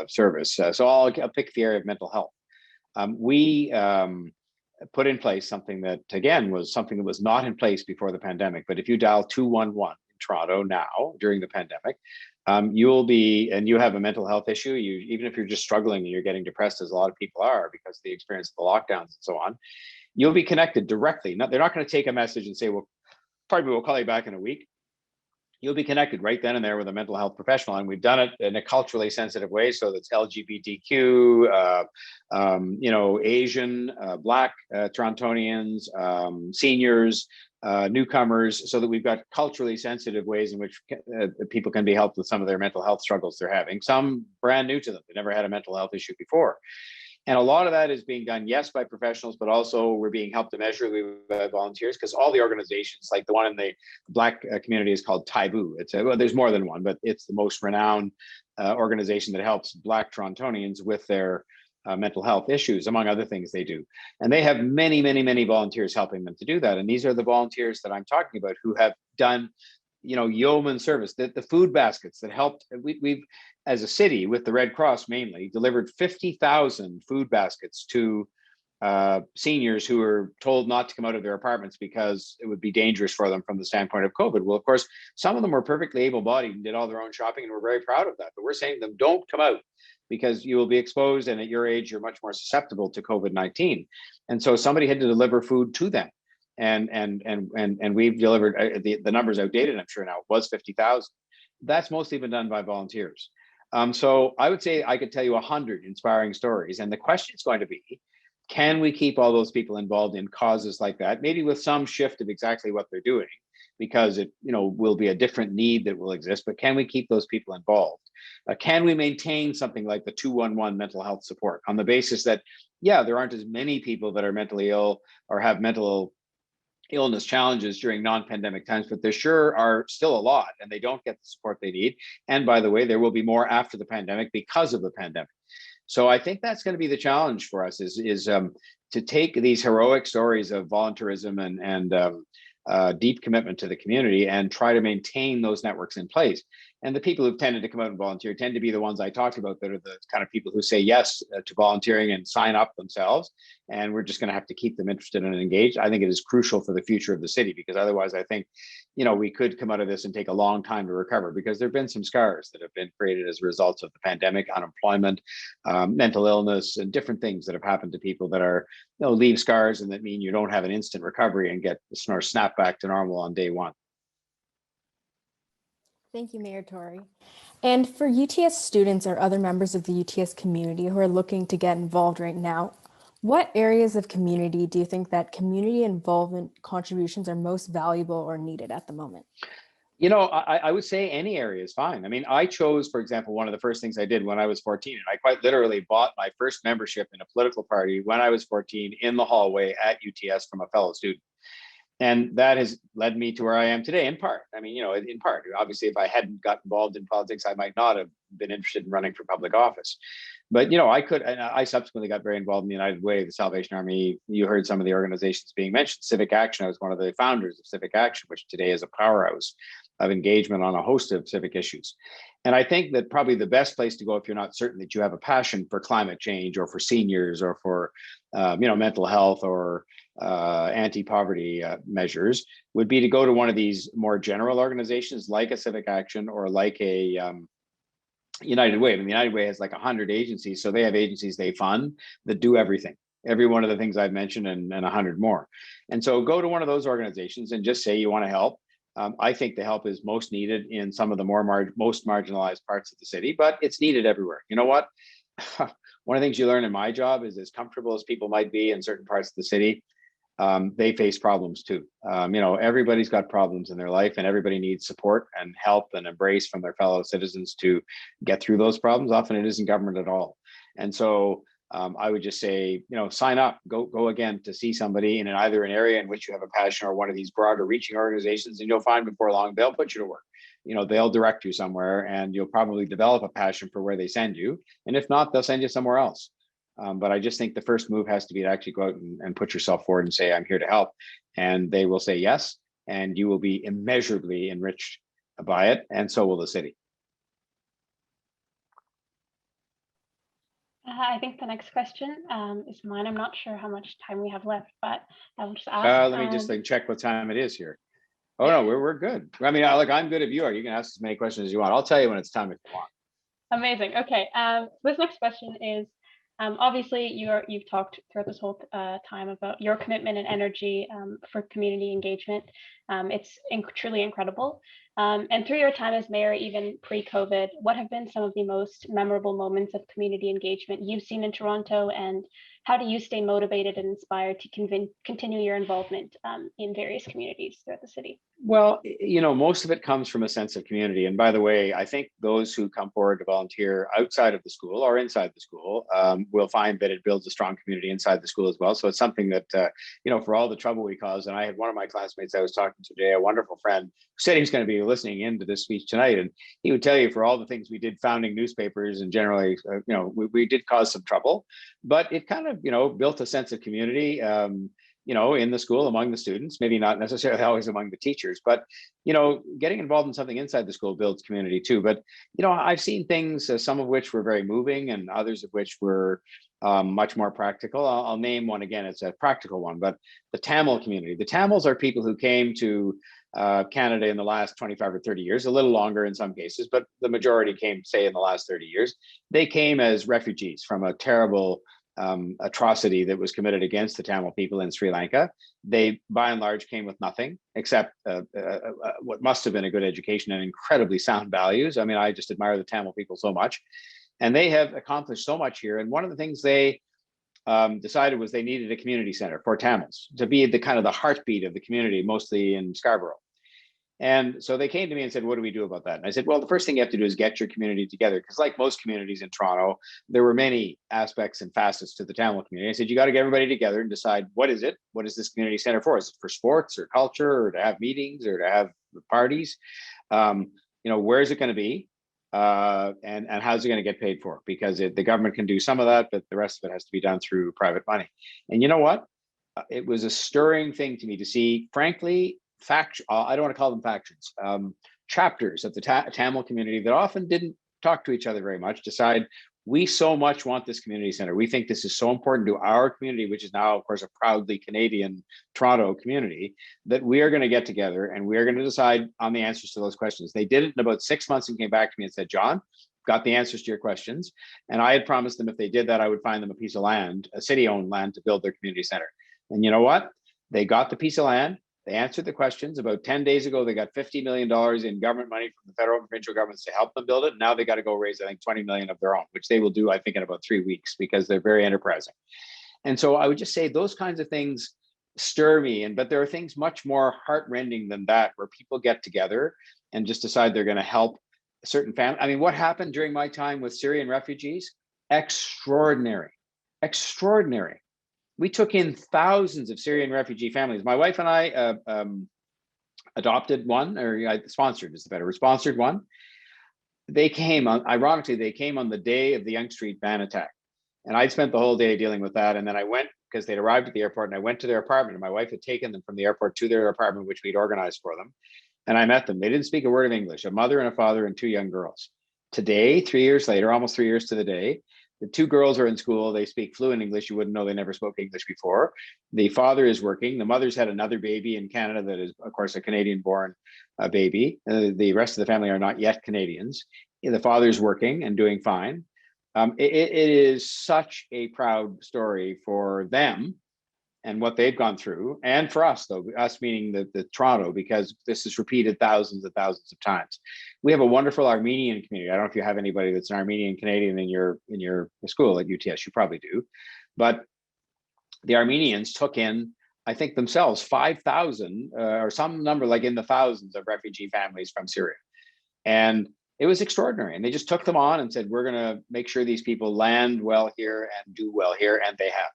service. So I'll pick the area of mental health. We put in place something that, again, was something that was not in place before the pandemic. But if you dial 211 in Toronto now during the pandemic, you have a mental health issue, even if you're just struggling and you're getting depressed, as a lot of people are because of the experience of the lockdowns and so on, you'll be connected directly. They're not going to take a message and say, well, pardon me, we'll call you back in a week. You'll be connected right then and there with a mental health professional. And we've done it in a culturally sensitive way. So that's LGBTQ, Asian, Black Torontonians, seniors, newcomers, so that we've got culturally sensitive ways in which people can be helped with some of their mental health struggles they're having. Some brand new to them. They never had a mental health issue before. And a lot of that is being done, yes, by professionals, but also we're being helped immeasurably by volunteers, because all the organizations, like the one in the Black community is called Taibu. There's more than one, but it's the most renowned organization that helps Black Torontonians with their mental health issues, among other things they do. And they have many, many, many volunteers helping them to do that. And these are the volunteers that I'm talking about who have done, yeoman service, the food baskets that helped. We've, as a city, with the Red Cross mainly, delivered 50,000 food baskets to seniors who were told not to come out of their apartments because it would be dangerous for them from the standpoint of COVID. Well, of course, some of them were perfectly able-bodied and did all their own shopping, and we're very proud of that. But we're saying to them, don't come out because you will be exposed, and at your age, you're much more susceptible to COVID-19. And so somebody had to deliver food to them. And we've delivered, the number's outdated, I'm sure now, it was 50,000. That's mostly been done by volunteers. So I would say I could tell you 100 inspiring stories. And the question is going to be, can we keep all those people involved in causes like that? Maybe with some shift of exactly what they're doing, because it will be a different need that will exist, but can we keep those people involved? Can we maintain something like the 211 mental health support on the basis that, yeah, there aren't as many people that are mentally ill or have mental illness challenges during non-pandemic times, but there sure are still a lot, and they don't get the support they need. And by the way, there will be more after the pandemic because of the pandemic. So I think that's going to be the challenge for us is to take these heroic stories of volunteerism and deep commitment to the community and try to maintain those networks in place. And the people who've tended to come out and volunteer tend to be the ones I talked about that are the kind of people who say yes to volunteering and sign up themselves. And we're just going to have to keep them interested and engaged. I think it is crucial for the future of the city, because otherwise I think, we could come out of this and take a long time to recover, because there've been some scars that have been created as a result of the pandemic, unemployment, mental illness, and different things that have happened to people that are, leave scars and that mean you don't have an instant recovery and get or snap back to normal on day one. Thank you, Mayor Tory. And for UTS students or other members of the UTS community who are looking to get involved right now, what areas of community do you think that community involvement contributions are most valuable or needed at the moment? I would say any area is fine. I mean, I chose, for example, one of the first things I did when I was 14, and I quite literally bought my first membership in a political party when I was 14 in the hallway at UTS from a fellow student. And that has led me to where I am today, in part. I mean, in part, obviously, if I hadn't got involved in politics, I might not have been interested in running for public office. But, I subsequently got very involved in the United Way, the Salvation Army. You heard some of the organizations being mentioned. Civic Action, I was one of the founders of Civic Action, which today is a powerhouse of engagement on a host of civic issues. And I think that probably the best place to go if you're not certain that you have a passion for climate change or for seniors or for, mental health or anti-poverty measures would be to go to one of these more general organizations like a Civic Action or like a United Way. I mean, the United Way has like 100 agencies, so they have agencies they fund that do everything, every one of the things I've mentioned and 100 more. And so go to one of those organizations and just say you want to help. I think the help is most needed in some of the most marginalized parts of the city, but it's needed everywhere. You know what? one of the things you learn in my job is, as comfortable as people might be in certain parts of the city, they face problems too. Everybody's got problems in their life, and everybody needs support and help and embrace from their fellow citizens to get through those problems. Often it isn't government at all. And so I would just say, sign up, go again to see somebody in either an area in which you have a passion or one of these broader reaching organizations, and you'll find before long they'll put you to work. They'll direct you somewhere, and you'll probably develop a passion for where they send you. And if not, they'll send you somewhere else. But I just think the first move has to be to actually go out and put yourself forward and say, I'm here to help. And they will say yes, and you will be immeasurably enriched by it. And so will the city. I think the next question is mine. I'm not sure how much time we have left, but I'll just ask. Let me just check what time it is here. Oh, no, we're good. I mean, I'm good if you are. You can ask as many questions as you want. I'll tell you when it's time if you want. Amazing. Okay. This next question is, obviously you've talked throughout this whole time about your commitment and energy for community engagement. It's truly incredible. And through your time as mayor, even pre-COVID, what have been some of the most memorable moments of community engagement you've seen in Toronto, and how do you stay motivated and inspired to continue your involvement in various communities throughout the city? Well, most of it comes from a sense of community. And by the way, I think those who come forward to volunteer outside of the school or inside the school will find that it builds a strong community inside the school as well. So it's something that, for all the trouble we cause, and I had one of my classmates I was talking to today, a wonderful friend, who said he was going to be listening into this speech tonight. And he would tell you, for all the things we did founding newspapers and generally, we did cause some trouble, but it kind of, built a sense of community, in the school among the students, maybe not necessarily always among the teachers, but, getting involved in something inside the school builds community too. But, I've seen things, some of which were very moving and others of which were much more practical. I'll name one again. It's a practical one, but the Tamil community. The Tamils are people who came to Canada in the last 25 or 30 years, a little longer in some cases, but the majority came, say, in the last 30 years. They came as refugees from a terrible atrocity that was committed against the Tamil people in Sri Lanka. They, by and large, came with nothing except what must have been a good education and incredibly sound values. I mean, I just admire the Tamil people so much. And they have accomplished so much here. And one of the things they decided was they needed a community center for Tamils to be the kind of the heartbeat of the community, mostly in Scarborough. And so they came to me and said, what do we do about that? And I said, well, the first thing you have to do is get your community together. Because like most communities in Toronto, there were many aspects and facets to the Tamil community. I said, you got to get everybody together and decide, what is it? What is this community center for? Is it for sports or culture or to have meetings or to have parties? Where is it going to be? And how's it going to get paid for? Because the government can do some of that, but the rest of it has to be done through private money. And you know what? It was a stirring thing to me to see, frankly, I don't want to call them factions, chapters of the Tamil community that often didn't talk to each other very much, decide, we so much want this community center. We think this is so important to our community, which is now, of course, a proudly Canadian Toronto community, that we are going to get together and we are going to decide on the answers to those questions. They did it in about 6 months and came back to me and said, John, got the answers to your questions. And I had promised them if they did that, I would find them a piece of land, a city-owned land, to build their community center. And you know what? They got the piece of land. They answered the questions. About 10 days ago, they got $50 million in government money from the federal and provincial governments to help them build it. Now they got to go raise, I think, 20 million of their own, which they will do, I think, in about 3 weeks because they're very enterprising. And so I would just say those kinds of things stir me. But there are things much more heartrending than that, where people get together and just decide they're going to help a certain family. I mean, what happened during my time with Syrian refugees? Extraordinary, extraordinary. We took in thousands of Syrian refugee families. My wife and I adopted one, or sponsored is the better, sponsored one. They came on, ironically, they came on the day of the Yonge Street van attack. And I'd spent the whole day dealing with that. And then I went, because they'd arrived at the airport, and I went to their apartment, and my wife had taken them from the airport to their apartment, which we'd organized for them. And I met them. They didn't speak a word of English, a mother and a father and 2 young girls. Today, 3 years later, almost 3 years to the day, the 2 girls are in school. They speak fluent English. You wouldn't know they never spoke English before. The father is working. The mother's had another baby in Canada that is, of course, a Canadian-born baby. The rest of the family are not yet Canadians. The father's working and doing fine. It is such a proud story for them and what they've gone through, and for us though, us meaning the Toronto, because this is repeated thousands and thousands of times. We have a wonderful Armenian community. I don't know if you have anybody that's an Armenian Canadian in your school at UTS, you probably do, but the Armenians took in, I think themselves, 5,000 or some number like in the thousands of refugee families from Syria. And it was extraordinary. And they just took them on and said, we're going to make sure these people land well here and do well here. And they have.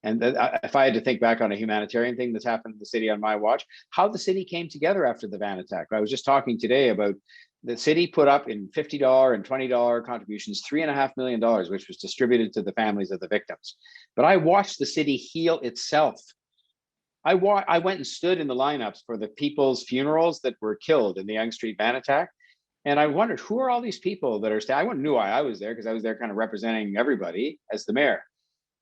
And if I had to think back on a humanitarian thing that's happened in the city on my watch, how the city came together after the van attack. I was just talking today about the city put up in $50 and $20 contributions, $3.5 million, which was distributed to the families of the victims. But I watched the city heal itself. I went and stood in the lineups for the people's funerals that were killed in the Yonge Street van attack. And I wondered, who are all these people that are I knew why I was there, because I was there kind of representing everybody as the mayor.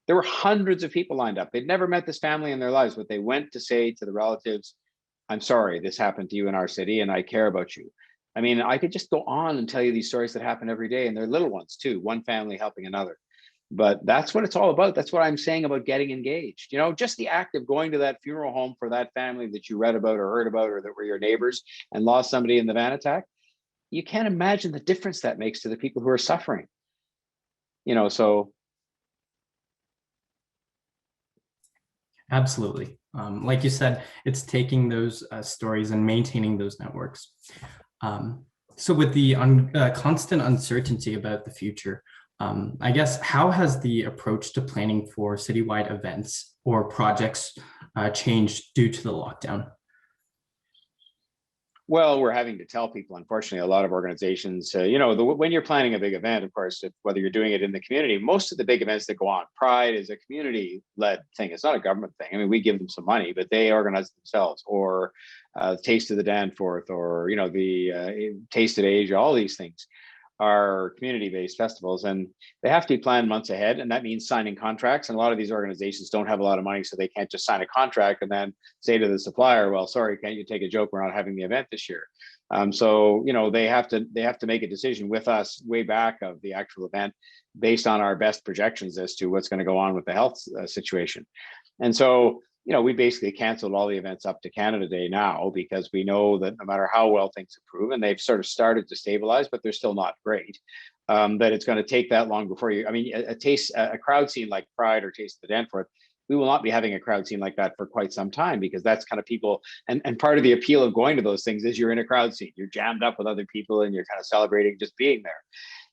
There were hundreds of people lined up. They'd never met this family in their lives, but they went to say to the relatives, I'm sorry this happened to you in our city, and I care about you. I mean, I could just go on and tell you these stories that happen every day, and they're little ones too, one family helping another. But that's what it's all about. That's what I'm saying about getting engaged. You know, just the act of going to that funeral home for that family that you read about or heard about, or that were your neighbors and lost somebody in the van attack. You can't imagine the difference that makes to the people who are suffering. You know, so. Absolutely. Like you said, it's taking those stories and maintaining those networks. So with the constant uncertainty about the future, I guess, how has the approach to planning for citywide events or projects changed due to the lockdown? Well, we're having to tell people, unfortunately, a lot of organizations, you know, when you're planning a big event, of course, whether you're doing it in the community, most of the big events that go on, Pride is a community-led thing. It's not a government thing. I mean, we give them some money, but they organize themselves, or Taste of the Danforth, or, you know, the Taste of Asia, all these things are community-based festivals, and they have to be planned months ahead. And that means signing contracts. And a lot of these organizations don't have a lot of money, so they can't just sign a contract and then say to the supplier, well, sorry, can't you take a joke? We're not having the event this year. So, you know, they have to make a decision with us way back of the actual event based on our best projections as to what's going to go on with the health situation. And so, you know, we basically canceled all the events up to Canada Day now, because we know that no matter how well things improve, and they've sort of started to stabilize, but they're still not great, that it's going to take that long before you, I mean, a crowd scene like Pride or Taste of the Danforth, we will not be having a crowd scene like that for quite some time, because that's kind of people, and part of the appeal of going to those things is you're in a crowd scene, you're jammed up with other people and you're kind of celebrating just being there.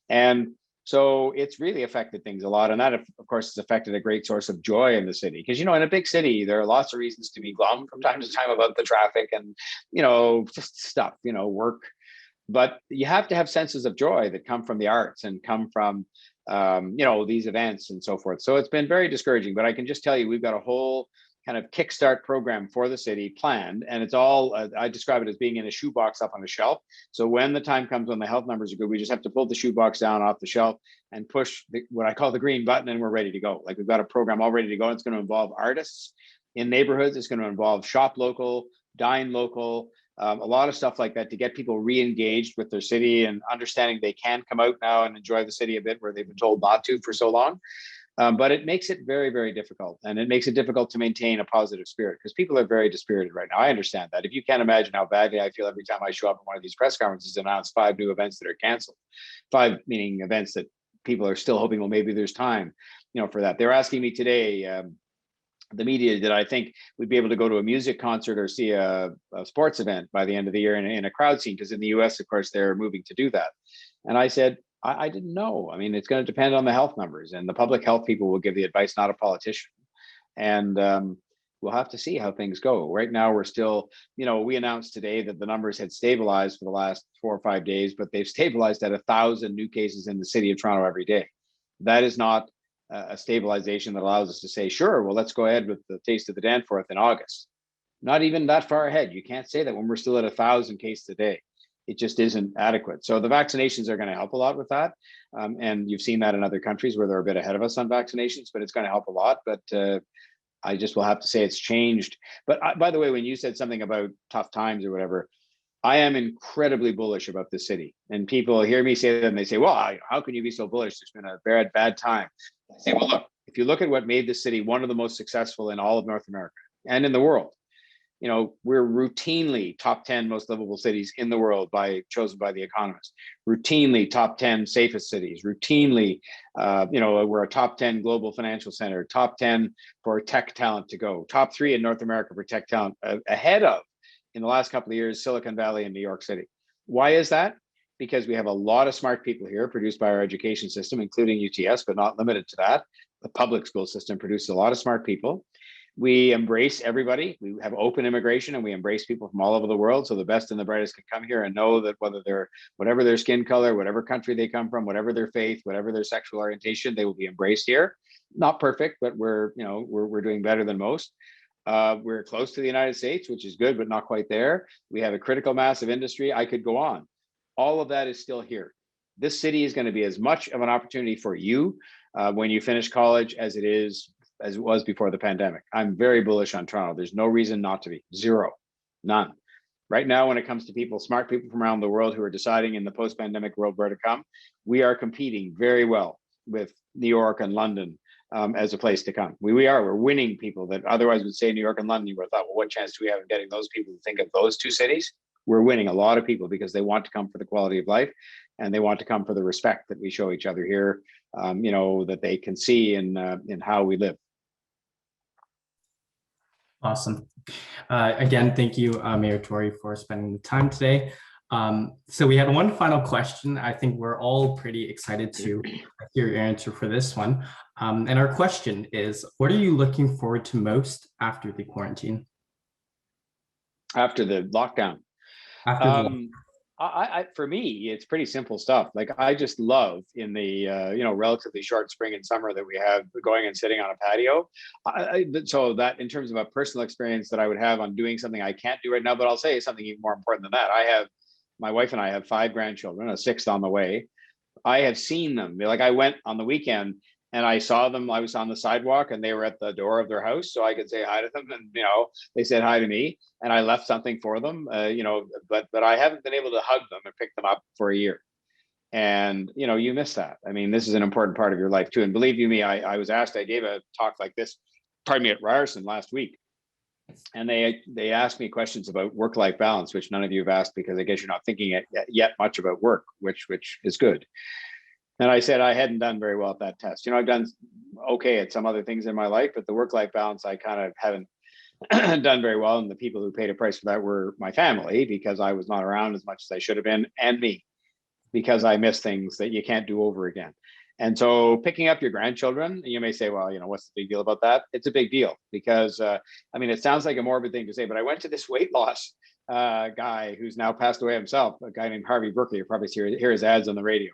And so it's really affected things a lot. And that, of course, has affected a great source of joy in the city. Because, you know, in a big city, there are lots of reasons to be glum from time to time about the traffic and, you know, just stuff, you know, work. But you have to have senses of joy that come from the arts and come from, you know, these events and so forth. So it's been very discouraging. But I can just tell you, we've got a whole kind of kickstart program for the city planned, and it's all, I describe it as being in a shoebox up on a shelf. So when the time comes when the health numbers are good, we just have to pull the shoebox down off the shelf and push what I call the green button, and we're ready to go. Like, we've got a program all ready to go. It's going to involve artists in neighborhoods. It's going to involve shop local, dine local, a lot of stuff like that to get people re-engaged with their city and understanding they can come out now and enjoy the city a bit where they've been told not to for so long. But it makes it very, very difficult. And it makes it difficult to maintain a positive spirit, because people are very dispirited right now. I understand that. If you can't imagine how badly I feel every time I show up at one of these press conferences and announce 5 new events that are canceled. 5 meaning events that people are still hoping, well, maybe there's time, you know, for that. They're asking me today, the media, did I think we'd be able to go to a music concert or see a sports event by the end of the year in a crowd scene? Because in the US, of course, they're moving to do that. And I said, I didn't know. I mean, it's going to depend on the health numbers, and the public health people will give the advice, not a politician. And we'll have to see how things go. Right now, we're still, you know, we announced today that the numbers had stabilized for the last 4 or 5 days, but they've stabilized at 1,000 new cases in the city of Toronto every day. That is not a stabilization that allows us to say, sure, well, let's go ahead with the Taste of the Danforth in August. Not even that far ahead. You can't say that when we're still at 1,000 cases a day. It just isn't adequate. So the vaccinations are going to help a lot with that. And you've seen that in other countries where they're a bit ahead of us on vaccinations, but it's going to help a lot. But I just will have to say it's changed. But by the way, when you said something about tough times or whatever, I am incredibly bullish about the city. And people hear me say that and they say, well, how can you be so bullish? There's been a bad time. I say, well, look, If you look at what made this city one of the most successful in all of North America and in the world, you know, we're routinely top 10 most livable cities in the world chosen by The Economist, routinely top 10 safest cities, routinely, you know, we're a top 10 global financial center, top 10 for tech talent to go, top 3 in North America for tech talent, ahead of, in the last couple of years, Silicon Valley and New York City. Why is that? Because we have a lot of smart people here produced by our education system, including UTS, but not limited to that. The public school system produces a lot of smart people. We embrace everybody. We have open immigration and we embrace people from all over the world. So the best and the brightest can come here and know that whatever their skin color, whatever country they come from, whatever their faith, whatever their sexual orientation, they will be embraced here. Not perfect, but we're doing better than most. We're close to the United States, which is good, but not quite there. We have a critical mass of industry. I could go on. All of that is still here. This city is going to be as much of an opportunity for you when you finish college as it was before the pandemic. I'm very bullish on Toronto. There's no reason not to be. Zero, none. Right now, when it comes to people, smart people from around the world who are deciding in the post-pandemic world where to come, we are competing very well with New York and London as a place to come. We're winning people that otherwise would say New York and London. You would have thought, well, what chance do we have of getting those people to think of those two cities? We're winning a lot of people because they want to come for the quality of life and they want to come for the respect that we show each other here, you know, that they can see in how we live. Awesome. Again, thank you, Mayor Tory, for spending the time today. So we had one final question. I think we're all pretty excited to hear your answer for this one. And our question is, what are you looking forward to most after the quarantine? After the lockdown? For me, it's pretty simple stuff. Like I just love in the relatively short spring and summer that we have going and sitting on a patio. So that in terms of a personal experience that I would have on doing something I can't do right now, but I'll say something even more important than that. My wife and I have 5 grandchildren, a 6th on the way. I have seen them. Like I went on the weekend and I saw them. I was on the sidewalk and they were at the door of their house, so I could say hi to them. And they said hi to me, and I left something for them. But I haven't been able to hug them and pick them up for a year. And you miss that. I mean, this is an important part of your life too. And believe you me, I was asked. I gave a talk like this, at Ryerson last week, and they asked me questions about work-life balance, which none of you have asked because I guess you're not thinking yet much about work, which is good. And I said I hadn't done very well at that test. I've done okay at some other things in my life, but the work-life balance I kind of haven't done very well. And the people who paid a price for that were my family, because I was not around as much as I should have been, and me, because I miss things that you can't do over again. And so picking up your grandchildren, you may say, well, what's the big deal about that? It's a big deal because, it sounds like a morbid thing to say, but I went to this weight loss guy who's now passed away himself, a guy named Harvey Brookley. You probably hear his ads on the radio.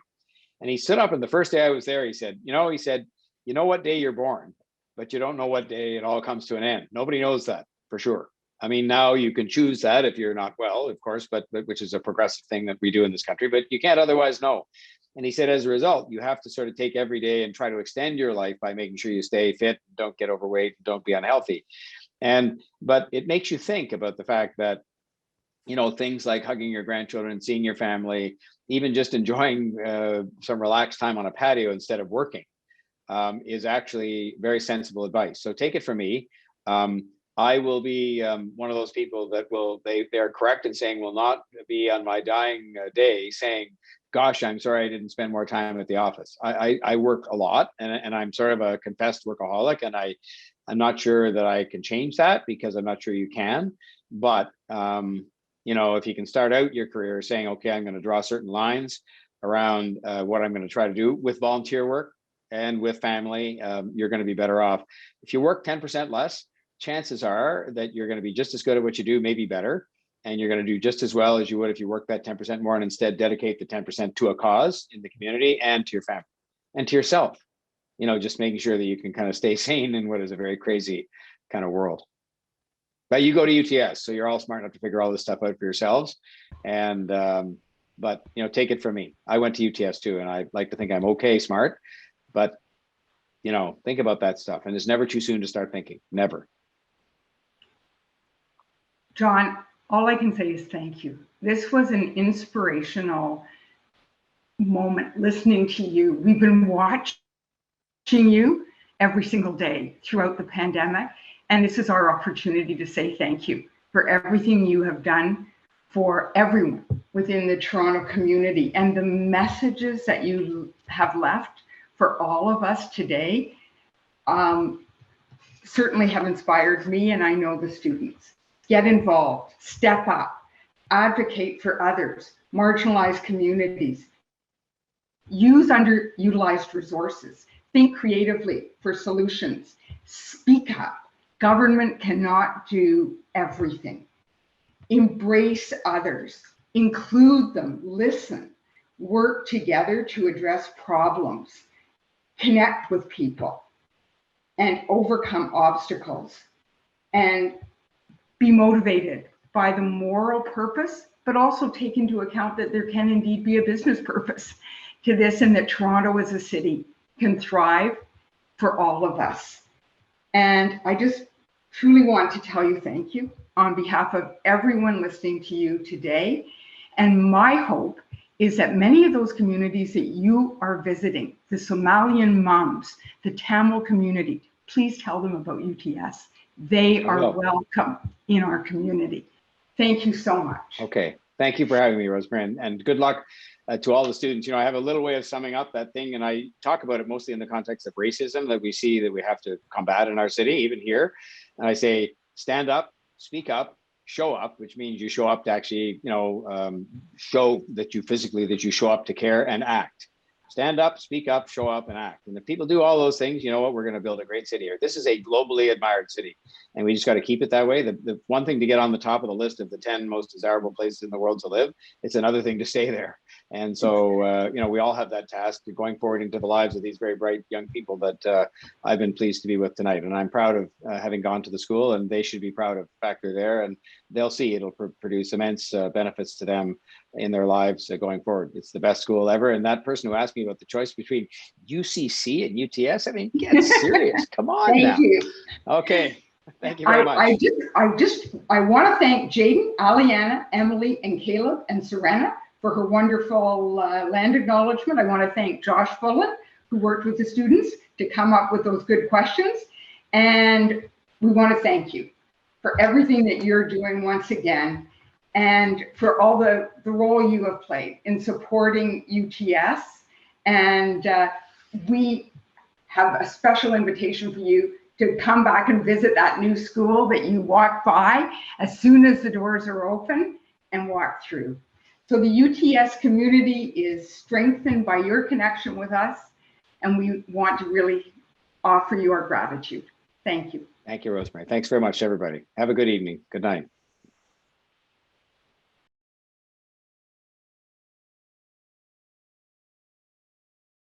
And he stood up, and the first day I was there, he said, you know what day you're born, but you don't know what day it all comes to an end. Nobody knows that for sure. I mean, now you can choose that if you're not well, of course, but which is a progressive thing that we do in this country, but you can't otherwise know. And he said, as a result, you have to sort of take every day and try to extend your life by making sure you stay fit, don't get overweight, don't be unhealthy. But it makes you think about the fact that, things like hugging your grandchildren, seeing your family, even just enjoying some relaxed time on a patio instead of working is actually very sensible advice. So take it from me. I will be one of those people that they are correct in saying will not be on my dying day saying, gosh, I'm sorry I didn't spend more time at the office. I work a lot and I'm sort of a confessed workaholic, and I'm not sure that I can change that because I'm not sure you can. But, if you can start out your career saying, okay, I'm going to draw certain lines around what I'm going to try to do with volunteer work and with family, you're going to be better off. If you work 10% less, chances are that you're going to be just as good at what you do, maybe better. And you're going to do just as well as you would if you work that 10% more and instead dedicate the 10% to a cause in the community and to your family and to yourself. Just making sure that you can kind of stay sane in what is a very crazy kind of world. But you go to UTS, so you're all smart enough to figure all this stuff out for yourselves. And but take it from me. I went to UTS too, and I like to think I'm okay smart. But think about that stuff, and it's never too soon to start thinking. Never. John, all I can say is thank you. This was an inspirational moment listening to you. We've been watching you every single day throughout the pandemic. And this is our opportunity to say thank you for everything you have done for everyone within the Toronto community, and the messages that you have left for all of us today certainly have inspired me, and I know the students. Get involved, step up, advocate for others, marginalized communities, use underutilized resources, think creatively for solutions, speak up. Government cannot do everything. Embrace others, include them, listen, work together to address problems, connect with people, and overcome obstacles, and be motivated by the moral purpose, but also take into account that there can indeed be a business purpose to this, and that Toronto as a city can thrive for all of us. And I just truly want to tell you thank you on behalf of everyone listening to you today. And my hope is that many of those communities that you are visiting, the Somalian moms, the Tamil community, please tell them about UTS. They are welcome in our community. Thank you so much. Okay, thank you for having me, Rosemary, and good luck to all the students. You know, I have a little way of summing up that thing, and I talk about it mostly in the context of racism that we see that we have to combat in our city, even here. And I say, stand up, speak up, show up, which means you show up to actually, show that you physically, that you show up to care and act. Stand up, speak up, show up, and act. And if people do all those things, you know what, we're going to build a great city here. This is a globally admired city, and we just got to keep it that way. The one thing to get on the top of the list of the 10 most desirable places in the world to live, it's another thing to stay there. And so, we all have that task going forward into the lives of these very bright young people that I've been pleased to be with tonight. And I'm proud of having gone to the school, and they should be proud of the fact they're there, and they'll see it'll produce immense benefits to them in their lives going forward. It's the best school ever. And that person who asked me about the choice between UCC and UTS, I mean, get serious. Come on. Thank you. Okay. Thank you very much. I want to thank Jaden, Aliana, Emily, and Caleb, and Sarenna for her wonderful land acknowledgement. I want to thank Josh Bullen, who worked with the students to come up with those good questions. And we want to thank you for everything that you're doing once again, and for all the role you have played in supporting UTS. And we have a special invitation for you to come back and visit that new school that you walk by as soon as the doors are open and walk through. So the UTS community is strengthened by your connection with us, and we want to really offer you our gratitude. Thank you. Thank you, Rosemary. Thanks very much, everybody. Have a good evening. Good night.